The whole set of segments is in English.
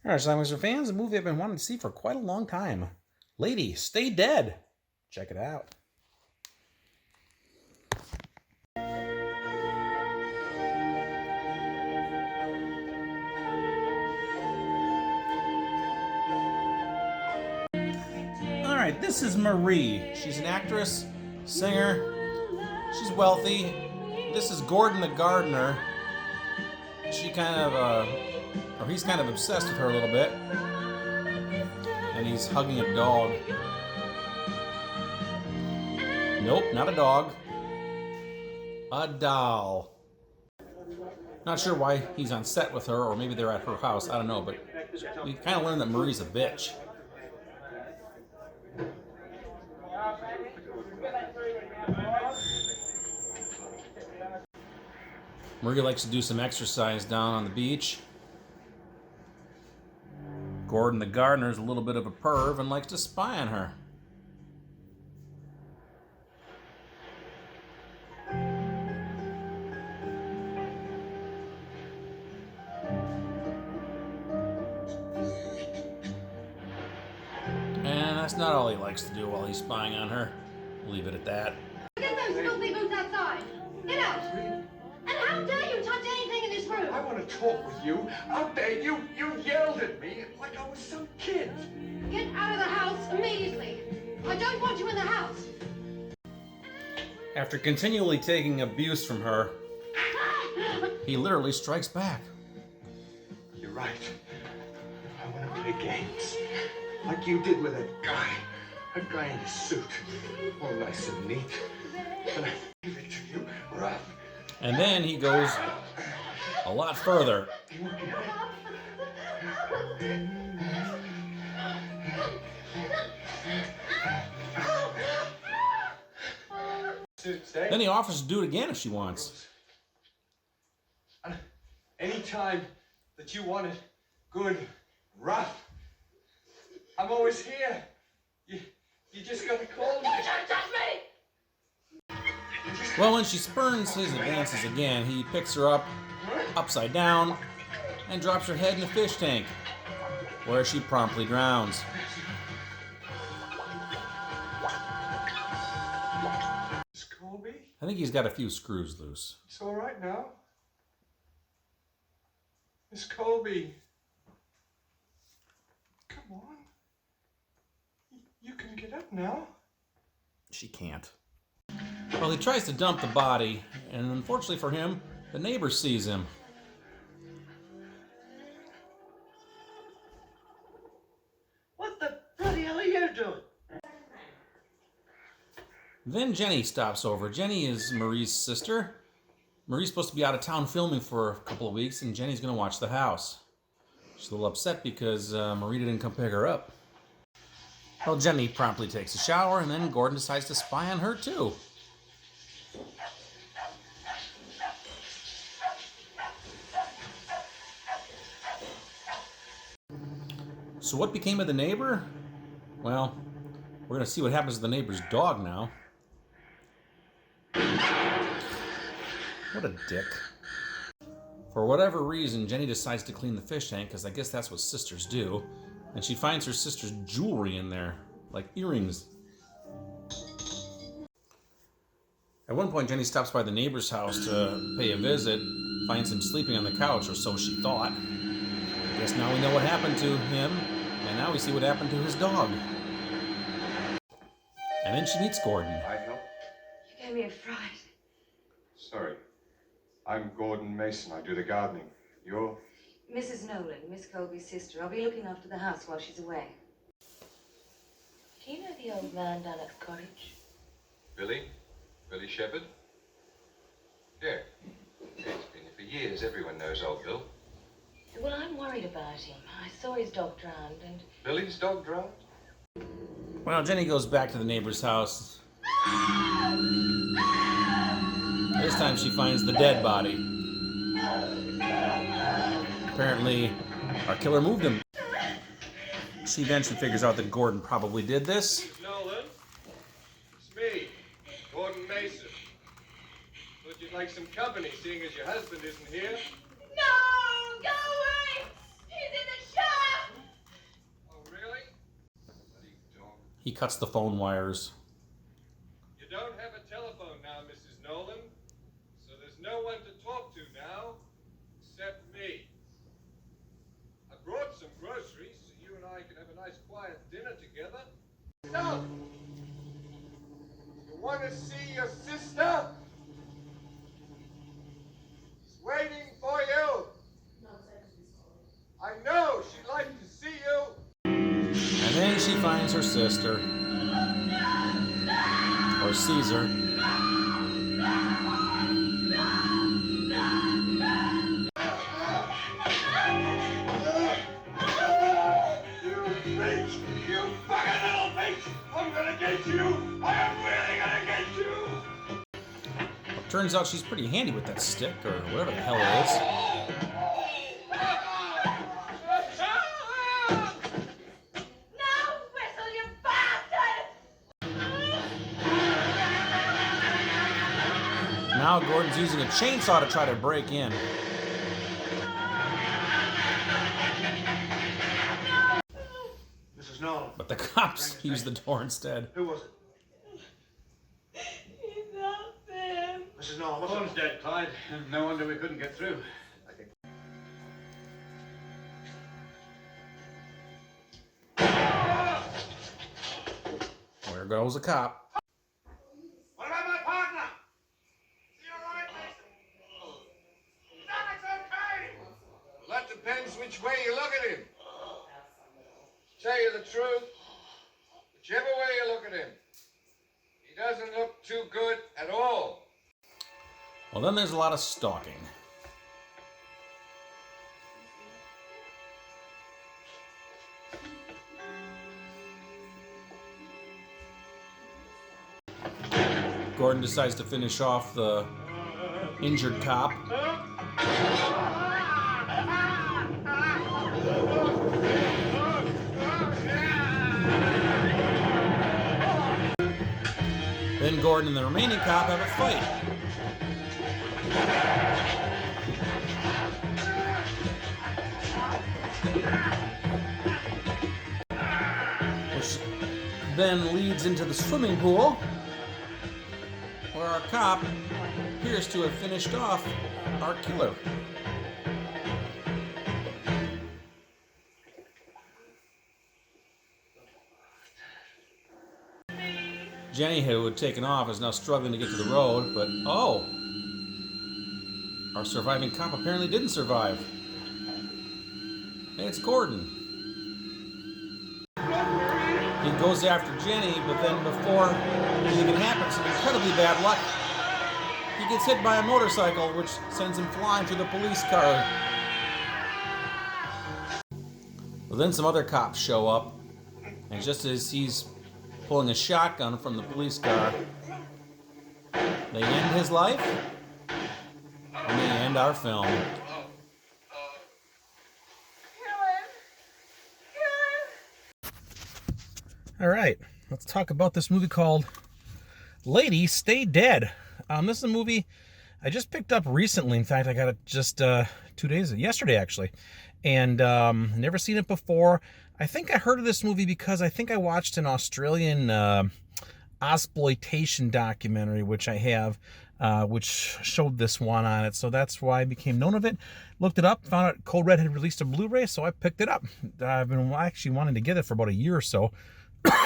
All right, Schlockmeister fans, a movie I've been wanting to see for quite a long time. Lady, Stay Dead. Check it out. All right, this is Marie. She's an actress, singer. She's wealthy. This is Gordon the gardener. He's kind of obsessed with her a little bit. And he's hugging a dog. Nope, not a dog. A doll. Not sure why he's on set with her, or maybe they're at her house. I don't know, but we kind of learned that Marie's a bitch. Marie likes to do some exercise down on the beach. Gordon the gardener is a little bit of a perv and likes to spy on her. And that's not all he likes to do while he's spying on her. We'll leave it at that. Get those filthy boots outside! Get out! And how dare you touch anything in this room? I want to talk with you. How dare you? You yelled at me like I was some kid. Get out of the house immediately! I don't want you in the house! After continually taking abuse from her, he literally strikes back. You're right. I want to play games. Like you did with that guy. That guy in his suit. All nice and neat. And I give it to you, rough. And then he goes a lot further. Then he offers to do it again if she wants. Anytime that you want it good, rough, I'm always here. You just gotta call me. You don't touch me! Well, when she spurns his advances again, he picks her up upside down and drops her head in a fish tank, where she promptly drowns. Miss Colby? I think he's got a few screws loose. It's all right now. Miss Colby. Come on. You can get up now. She can't. Well, he tries to dump the body, and unfortunately for him, the neighbor sees him. What the bloody hell are you doing? Then Jenny stops over. Jenny is Marie's sister. Marie's supposed to be out of town filming for a couple of weeks, and Jenny's going to watch the house. She's a little upset because Marie didn't come pick her up. Well, Jenny promptly takes a shower, and then Gordon decides to spy on her too. So what became of the neighbor? Well, we're going to see what happens to the neighbor's dog now. What a dick. For whatever reason, Jenny decides to clean the fish tank, because I guess that's what sisters do. And she finds her sister's jewelry in there, like earrings. At one point, Jenny stops by the neighbor's house to pay a visit, finds him sleeping on the couch, or so she thought. I guess now we know what happened to him, and now we see what happened to his dog. And then she meets Gordon. I help? You gave me a fright. Sorry. I'm Gordon Mason. I do the gardening. You're? Mrs. Nolan, Miss Colby's sister. I'll be looking after the house while she's away. Do you know the old man down at the cottage? Billy? Billy Shepherd? Yeah. He's been here for years. Everyone knows old Bill. Well, I'm worried about him. I saw his dog drowned and... Billy's dog drowned? Well, Jenny goes back to the neighbor's house. This time she finds the dead body. Apparently, our killer moved him. She eventually figures out that Gordon probably did this. Nolan? It's me, Gordon Mason. Thought you'd like some company, seeing as your husband isn't here. No! Go away! He's in the shower! He cuts the phone wires. You don't have a telephone now, Mrs. Nolan, so there's no one to talk to now except me. I brought some groceries so you and I can have a nice quiet dinner together. So, you want to see your sister? She's waiting for you. I know she'd like to see you. And then she finds her sister. Or sees her. You fucking little bitch! I'm gonna get you! I am really gonna get you! Turns out she's pretty handy with that stick, or whatever the hell it is. No whistle, you bastard! Now Gordon's using a chainsaw to try to break in. Mrs. Nolan, But the cops use the door instead. who was it? He's out there. Mrs. Nolan, what's Phone's dead, Clyde. No wonder we couldn't get through. There goes a cop. What about my partner? Is he all right, Mason? It's okay! Well, that depends which way you look at him. Tell you the truth, whichever way you look at him, he doesn't look too good at all. Well, then there's a lot of stalking. Gordon decides to finish off the injured cop. Then Gordon and the remaining cop have a fight. Which then leads into the swimming pool, where our cop appears to have finished off our killer. Jenny, who had taken off, is now struggling to get to the road, but oh! Our surviving cop apparently didn't survive. And it's Gordon. He goes after Jenny, but then before anything can happen, some incredibly bad luck, he gets hit by a motorcycle, which sends him flying through the police car. Well, then some other cops show up, and just as he's pulling a shotgun from the police car, they end his life, and they end our film. All right, let's talk about this movie called Lady, Stay Dead. This is a movie I just picked up recently. In fact, I got it just yesterday actually, and never seen it before. I think I heard of this movie because I think I watched an Australian exploitation documentary, which I have, which showed this one on it. So that's why I became known of it. Looked it up, found out Code Red had released a Blu-ray, so I picked it up. I've been actually wanting to get it for about a year or so.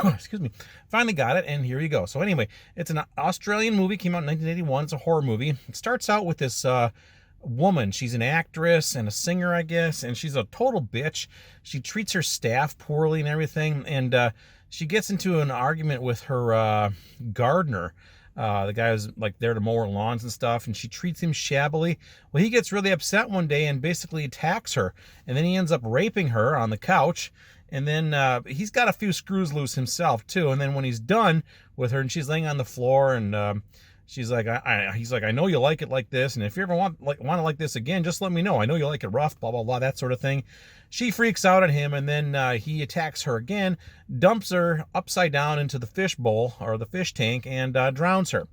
Excuse me. Finally got it, and here you go. So anyway, it's an Australian movie, came out in 1981. It's a horror movie. It starts out with this woman. She's an actress and a singer, I guess, and she's a total bitch. She treats her staff poorly and everything, and she gets into an argument with her gardener. The guy who's like there to mow her lawns and stuff, and she treats him shabbily. Well, he gets really upset one day and basically attacks her, and then he ends up raping her on the couch. And then he's got a few screws loose himself too. And then when he's done with her, and she's laying on the floor, and she's like, he's like, I know you like it like this, and if you ever want to like this again, just let me know. I know you like it rough, blah blah blah, that sort of thing. She freaks out at him, and then he attacks her again, dumps her upside down into the fish bowl or the fish tank, and drowns her.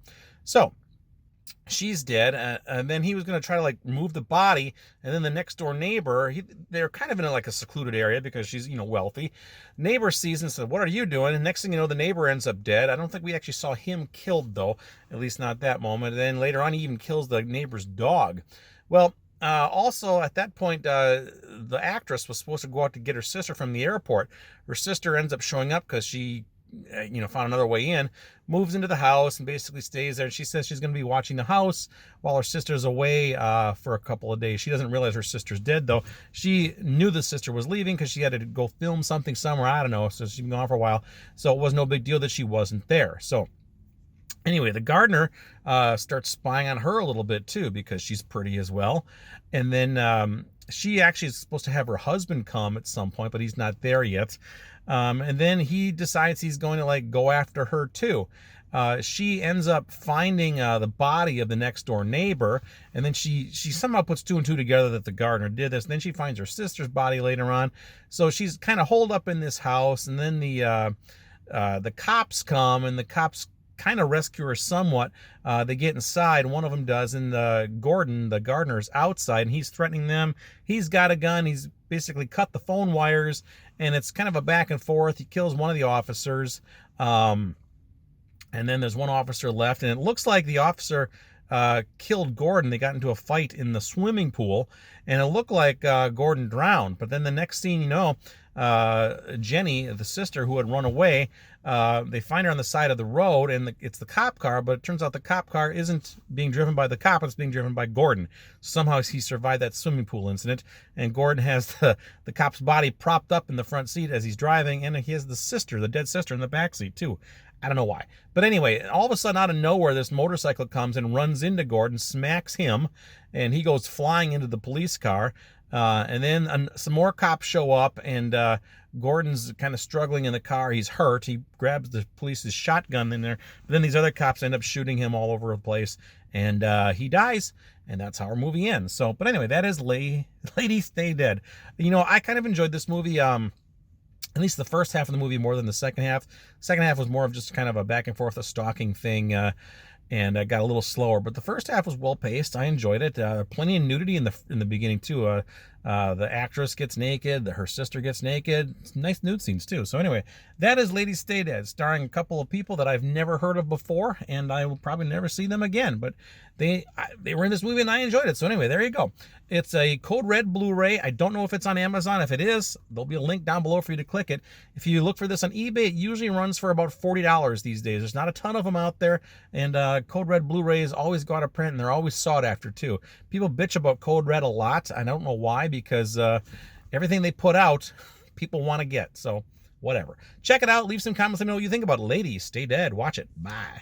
So she's dead, and then he was going to try to like move the body, and then the next door neighbor, they're kind of in like a secluded area because she's, you know, wealthy. Neighbor sees and says, what are you doing? And next thing you know, the neighbor ends up dead. I don't think we actually saw him killed though, at least not that moment. And then later on he even kills the neighbor's dog. Well, also at that point, the actress was supposed to go out to get her sister from the airport. Her sister ends up showing up because she found another way in, moves into the house and basically stays there. And she says she's going to be watching the house while her sister's away for a couple of days. She doesn't realize her sister's dead, though. She knew the sister was leaving because she had to go film something somewhere. I don't know. So she's been gone for a while. So it was no big deal that she wasn't there. So anyway, the gardener starts spying on her a little bit, too, because she's pretty as well. And then she actually is supposed to have her husband come at some point, but he's not there yet. And then he decides he's going to like go after her too. She ends up finding the body of the next door neighbor, and then she somehow puts two and two together that the gardener did this. And then she finds her sister's body later on. So she's kind of holed up in this house, and then the cops come, and the cops kind of rescue her somewhat. They get inside, one of them does, and Gordon, the gardener's outside, and he's threatening them. He's got a gun. He's basically cut the phone wires, and it's kind of a back and forth. He kills one of the officers, and then there's one officer left, and it looks like the officer killed Gordon. They got into a fight in the swimming pool, and it looked like Gordon drowned. But then the next scene, Jenny, the sister who had run away, they find her on the side of the road, and it's the cop car, but it turns out the cop car isn't being driven by the cop, it's being driven by Gordon. Somehow he survived that swimming pool incident, and Gordon has the cop's body propped up in the front seat as he's driving, and he has the dead sister in the back seat too. I don't know why. But anyway, all of a sudden out of nowhere, this motorcycle comes and runs into Gordon, smacks him, and he goes flying into the police car. And then some more cops show up, and Gordon's kind of struggling in the car. He's hurt. He grabs the police's shotgun in there. But then these other cops end up shooting him all over the place, and he dies. And that's how our movie ends. So, but anyway, that is Lady Stay Dead. I kind of enjoyed this movie. At least the first half of the movie more than the second half. Second half was more of just kind of a back and forth, a stalking thing, and got a little slower. But the first half was well paced. I enjoyed it. Plenty of nudity in the beginning too. The actress gets naked. Her sister gets naked. Nice nude scenes too. So anyway, that is Lady Stay Dead, starring a couple of people that I've never heard of before, and I will probably never see them again. But they were in this movie, and I enjoyed it. So anyway, there you go. It's a Code Red Blu-ray. I don't know if it's on Amazon. If it is, there'll be a link down below for you to click it. If you look for this on eBay, it usually runs for about $40 these days. There's not a ton of them out there, and Code Red Blu-rays always go out of print, and they're always sought after too. People bitch about Code Red a lot. I don't know why, because everything they put out, people want to get. So whatever. Check it out. Leave some comments. Let me know what you think about it. Ladies, Stay Dead. Watch it. Bye.